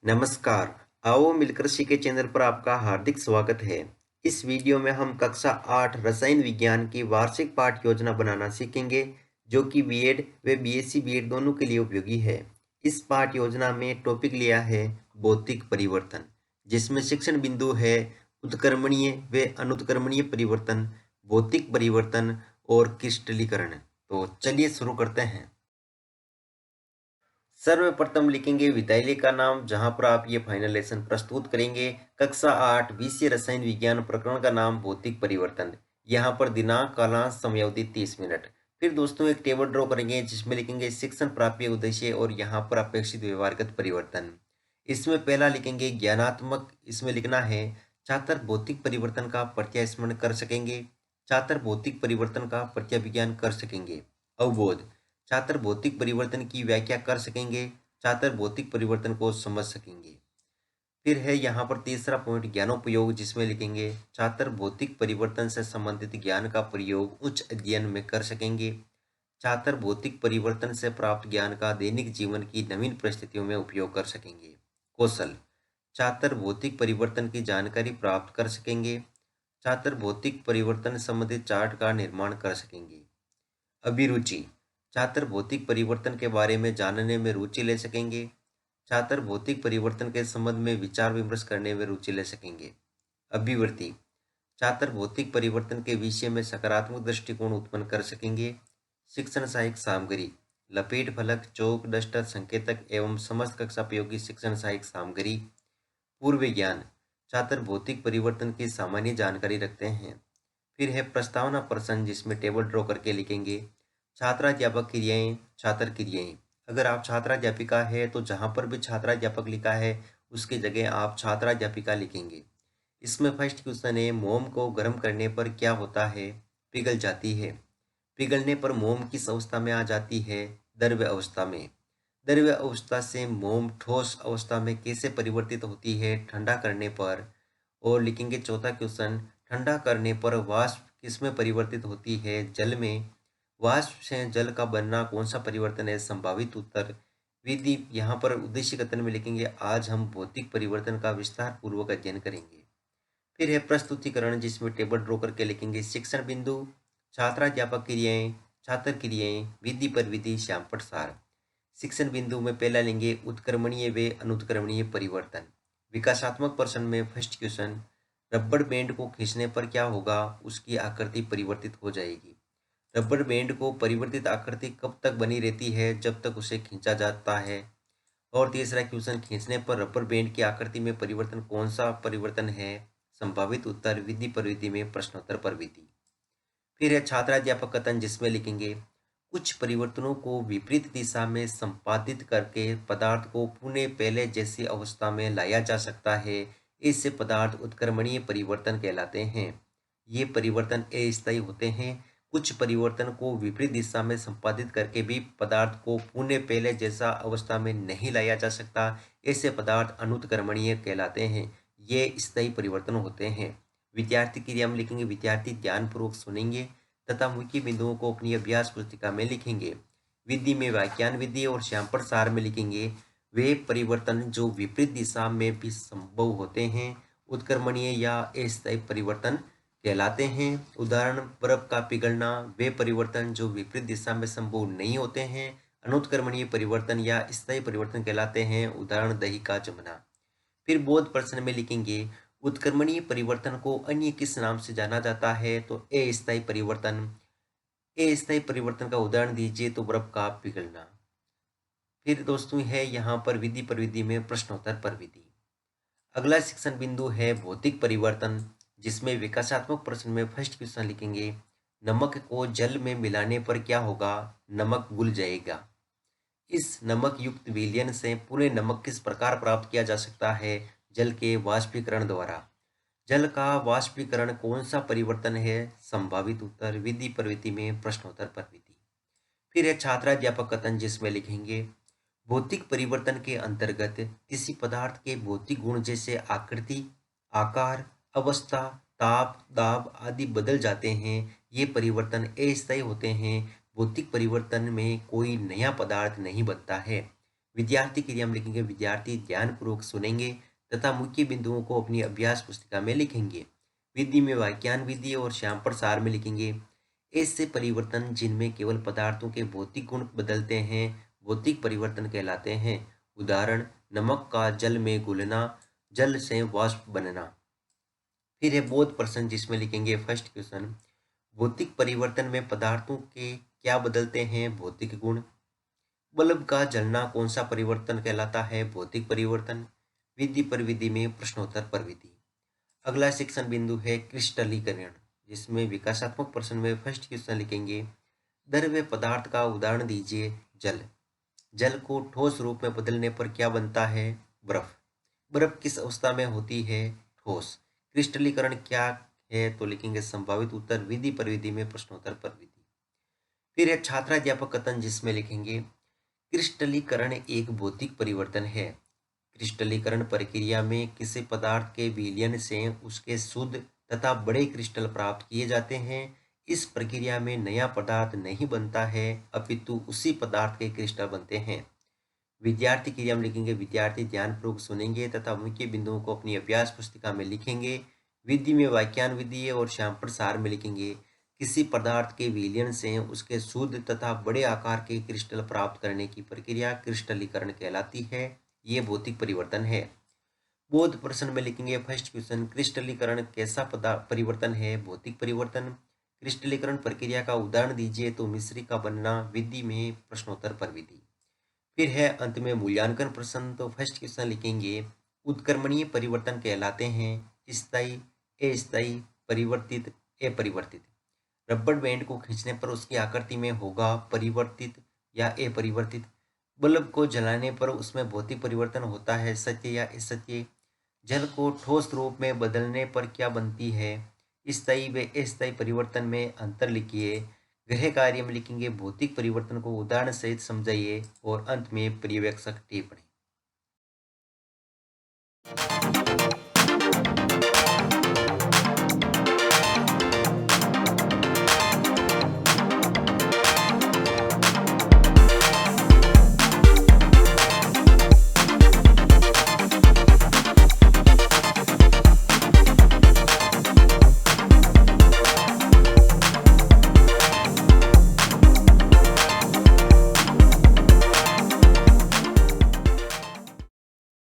नमस्कार। आओ मिलकर सीखे चैनल पर आपका हार्दिक स्वागत है। इस वीडियो में हम कक्षा 8 रसायन विज्ञान की वार्षिक पाठ योजना बनाना सीखेंगे, जो कि बीएड व बीएससी बीएड दोनों के लिए उपयोगी है। इस पाठ योजना में टॉपिक लिया है भौतिक परिवर्तन, जिसमें शिक्षण बिंदु है उत्क्रमणीय व अनुत्क्रमणीय परिवर्तन, भौतिक परिवर्तन और क्रिस्टलीकरण। तो चलिए शुरू करते हैं। सर्वप्रथम लिखेंगे विद्यालय का नाम, जहां पर आप ये फाइनल लेसन प्रस्तुत करेंगे। कक्षा 8 विषय रसायन विज्ञान, प्रकरण का नाम भौतिक परिवर्तन। यहाँ पर दिनांक, कालांश, समयावधि 30 मिनट। फिर दोस्तों एक टेबल ड्रॉ करेंगे जिसमें लिखेंगे शिक्षण प्राप्य उद्देश्य और यहाँ पर अपेक्षित व्यवहारगत परिवर्तन। इसमें पहला लिखेंगे ज्ञानात्मक। इसमें लिखना है छात्र भौतिक परिवर्तन का प्रत्यास्मरण कर सकेंगे। छात्र भौतिक परिवर्तन का प्रत्याविज्ञान कर सकेंगे। अवबोध, छात्र भौतिक परिवर्तन की व्याख्या कर सकेंगे। छात्र भौतिक परिवर्तन को समझ सकेंगे। फिर है यहाँ पर तीसरा पॉइंट ज्ञानोपयोग, जिसमें लिखेंगे छात्र भौतिक परिवर्तन से संबंधित ज्ञान का प्रयोग उच्च अध्ययन में कर सकेंगे। छात्र भौतिक परिवर्तन से प्राप्त ज्ञान का दैनिक जीवन की नवीन परिस्थितियों में उपयोग कर सकेंगे। कौशल, छात्र भौतिक परिवर्तन की जानकारी प्राप्त कर सकेंगे। छात्र भौतिक परिवर्तन संबंधित चार्ट का निर्माण कर सकेंगे। अभिरुचि, छात्र भौतिक परिवर्तन के बारे में जानने में रुचि ले सकेंगे। छात्र भौतिक परिवर्तन के संबंध में विचार विमर्श करने में रुचि ले सकेंगे। अभिवृत्ति, छात्र भौतिक परिवर्तन के विषय में सकारात्मक दृष्टिकोण उत्पन्न कर सकेंगे। शिक्षण सहायक सामग्री, लपेट फलक, चौक, डस्टर, संकेतक एवं समस्त कक्षा उपयोगी शिक्षण सहायक सामग्री। पूर्व ज्ञान, छात्र भौतिक परिवर्तन की सामान्य जानकारी रखते हैं। फिर है प्रस्तावना प्रश्न, जिसमें टेबल ड्रॉ करके लिखेंगे छात्राध्यापक क्रियाएं, छात्र क्रियाएं। अगर आप छात्राध्यापिका है तो जहां पर भी छात्राध्यापक लिखा है उसकी जगह आप छात्राध्यापिका लिखेंगे। इसमें फर्स्ट क्वेश्चन है मोम को गर्म करने पर क्या होता है? पिघल जाती है। पिघलने पर मोम किस अवस्था में आ जाती है? द्रव्य अवस्था में। द्रव्य अवस्था से मोम ठोस अवस्था में कैसे परिवर्तित होती है? ठंडा करने पर। और लिखेंगे चौथा क्वेश्चन, ठंडा करने पर वाष्प किसमें परिवर्तित होती है? जल में। वाष्प से जल का बनना कौन सा परिवर्तन है? संभावित उत्तर विधि। यहाँ पर उद्देश्य कथन में लिखेंगे आज हम भौतिक परिवर्तन का विस्तार पूर्वक अध्ययन करेंगे। फिर है प्रस्तुतिकरण, जिसमें टेबल ड्रॉ करके लिखेंगे शिक्षण बिंदु, छात्राध्यापक क्रियाएं, छात्र क्रियाएं, विधि पर विधि, श्यामपट सार। शिक्षण बिंदु में पहला लेंगे उत्क्रमणीय व अनुत्क्रमणीय परिवर्तन। विकासात्मक प्रश्न में फर्स्ट क्वेश्चन, रबड़ बैंड को खींचने पर क्या होगा? उसकी आकृति परिवर्तित हो जाएगी। रबड़ बैंड को परिवर्तित आकृति कब तक बनी रहती है? जब तक उसे खींचा जाता है। और तीसरा क्वेश्चन, खींचने पर रबड़ बैंड की आकृति में परिवर्तन कौन सा परिवर्तन है? संभावित उत्तर विधि प्रविधि में प्रश्नोत्तर पर विधि। फिर है छात्राध्यापक कथन, जिसमें लिखेंगे कुछ परिवर्तनों को विपरीत दिशा में संपादित करके पदार्थ को पुनः पहले जैसी अवस्था में लाया जा सकता है। इससे पदार्थ उत्क्रमणीय परिवर्तन कहलाते हैं। ये परिवर्तन अस्थायी होते हैं। कुछ परिवर्तन को विपरीत दिशा में संपादित करके भी पदार्थ को पुनः पहले जैसा अवस्था में नहीं लाया जा सकता। ऐसे पदार्थ अनुत्क्रमणीय कहलाते हैं। ये स्थायी परिवर्तन होते हैं। विद्यार्थी क्रिया में लिखेंगे विद्यार्थी ध्यानपूर्वक सुनेंगे तथा मुख्य बिंदुओं को अपनी अभ्यास पुस्तिका में लिखेंगे। विधि में व्याख्यान विधि और श्यामपट सार में लिखेंगे वे परिवर्तन जो विपरीत दिशा में भी संभव होते हैं उत्क्रमणीय या अस्थायी परिवर्तन कहलाते हैं। उदाहरण बर्फ का पिघलना। वे परिवर्तन जो विपरीत दिशा में संभव नहीं होते हैं अनुत्क्रमणीय परिवर्तन या स्थायी परिवर्तन कहलाते हैं। उदाहरण दही का जमना। फिर बोध प्रश्न में लिखेंगे उत्क्रमणीय परिवर्तन को अन्य किस नाम से जाना जाता है? तो अस्थायी परिवर्तन। अस्थायी परिवर्तन का उदाहरण दीजिए तो बर्फ का पिघलना। फिर दोस्तों है यहाँ पर विधि पर विधि में प्रश्नोत्तर पर विधि। अगला शिक्षण बिंदु है भौतिक परिवर्तन, जिसमें विकासात्मक प्रश्न में फर्स्ट क्वेश्चन लिखेंगे नमक को जल में मिलाने पर क्या होगा? नमक घुल जाएगा। इस नमक युक्त विलयन से पूरे नमक किस प्रकार प्राप्त किया जा सकता है? जल के वाष्पीकरण द्वारा। जल का वाष्पीकरण कौन सा परिवर्तन है? संभावित उत्तर विधि प्रवृत्ति में प्रश्नोत्तर पर विधि। फिर है छात्राध्यापक कथन, जिसमें लिखेंगे भौतिक परिवर्तन के अंतर्गत किसी पदार्थ के भौतिक गुण जैसे आकृति, आकार, अवस्था, ताप, दाब आदि बदल जाते हैं। ये परिवर्तन अस्थायी होते हैं। भौतिक परिवर्तन में कोई नया पदार्थ नहीं बनता है। विद्यार्थी क्रिया में लिखेंगे विद्यार्थी ध्यानपूर्वक सुनेंगे तथा मुख्य बिंदुओं को अपनी अभ्यास पुस्तिका में लिखेंगे। विधि में वाक्यान विधि और श्याम प्रसार में लिखेंगे ऐसे परिवर्तन जिनमें केवल पदार्थों के भौतिक गुण बदलते हैं भौतिक परिवर्तन कहलाते हैं। उदाहरण नमक का जल में घुलना, जल से वाष्प बनना। फिर है बोध प्रश्न जिसमें लिखेंगे फर्स्ट क्वेश्चन भौतिक परिवर्तन में पदार्थों के क्या बदलते हैं भौतिक गुण। बल्ब का जलना कौन सा परिवर्तन कहलाता है भौतिक परिवर्तन। विधि पर विधि में प्रश्नोत्तर पर विधि। अगला शिक्षण बिंदु है क्रिस्टलीकरण जिसमें विकासात्मक प्रश्न में फर्स्ट क्वेश्चन लिखेंगे द्रव्य पदार्थ का उदाहरण दीजिए। जल, जल को ठोस रूप में बदलने पर क्या बनता है बर्फ। बर्फ किस अवस्था में होती है ठोस। क्रिस्टलीकरण क्या है तो लिखेंगे संभावित उत्तर विधि पर विधि में प्रश्नोत्तर पर विधि। फिर है छात्राध्यापक कथन जिसमें लिखेंगे क्रिस्टलीकरण एक भौतिक परिवर्तन है। क्रिस्टलीकरण प्रक्रिया में किसी पदार्थ के विलयन से उसके शुद्ध तथा बड़े क्रिस्टल प्राप्त किए जाते हैं। इस प्रक्रिया में नया पदार्थ नहीं बनता है अपितु उसी पदार्थ के क्रिस्टल बनते हैं। विद्यार्थी क्रिया में लिखेंगे विद्यार्थी ध्यानपूर्वक सुनेंगे तथा मुख्य बिंदुओं को अपनी अभ्यास पुस्तिका में लिखेंगे। विधि में वाक्यान विधि और श्याम प्रसार में लिखेंगे किसी पदार्थ के विलयन से उसके शुद्ध तथा बड़े आकार के क्रिस्टल प्राप्त करने की प्रक्रिया क्रिस्टलीकरण कहलाती है। ये भौतिक परिवर्तन है। बोध प्रश्न में लिखेंगे फर्स्ट क्वेश्चन क्रिस्टलीकरण कैसा परिवर्तन है भौतिक परिवर्तन। क्रिस्टलीकरण प्रक्रिया का उदाहरण दीजिए तो मिश्री का बनना। विधि में प्रश्नोत्तर पर विधि। फिर है अंत में मूल्यांकन प्रश्न तो फर्स्ट क्वेश्चन लिखेंगे उत्क्रमणीय परिवर्तन कहलाते हैं स्थायी, अस्थायी, परिवर्तित, अपरिवर्तित। रबड़ बैंड को खींचने पर उसकी आकृति में होगा परिवर्तित या अपरिवर्तित। बल्ब को जलाने पर उसमें भौतिक परिवर्तन होता है सत्य या असत्य। जल को ठोस रूप में बदलने पर क्या बनती है स्थायी व अस्थायी परिवर्तन में अंतर लिखिए। गृह कार्य में लिखेंगे भौतिक परिवर्तन को उदाहरण सहित समझाइए और अंत में पर्यवेक्षक टिप्पणी।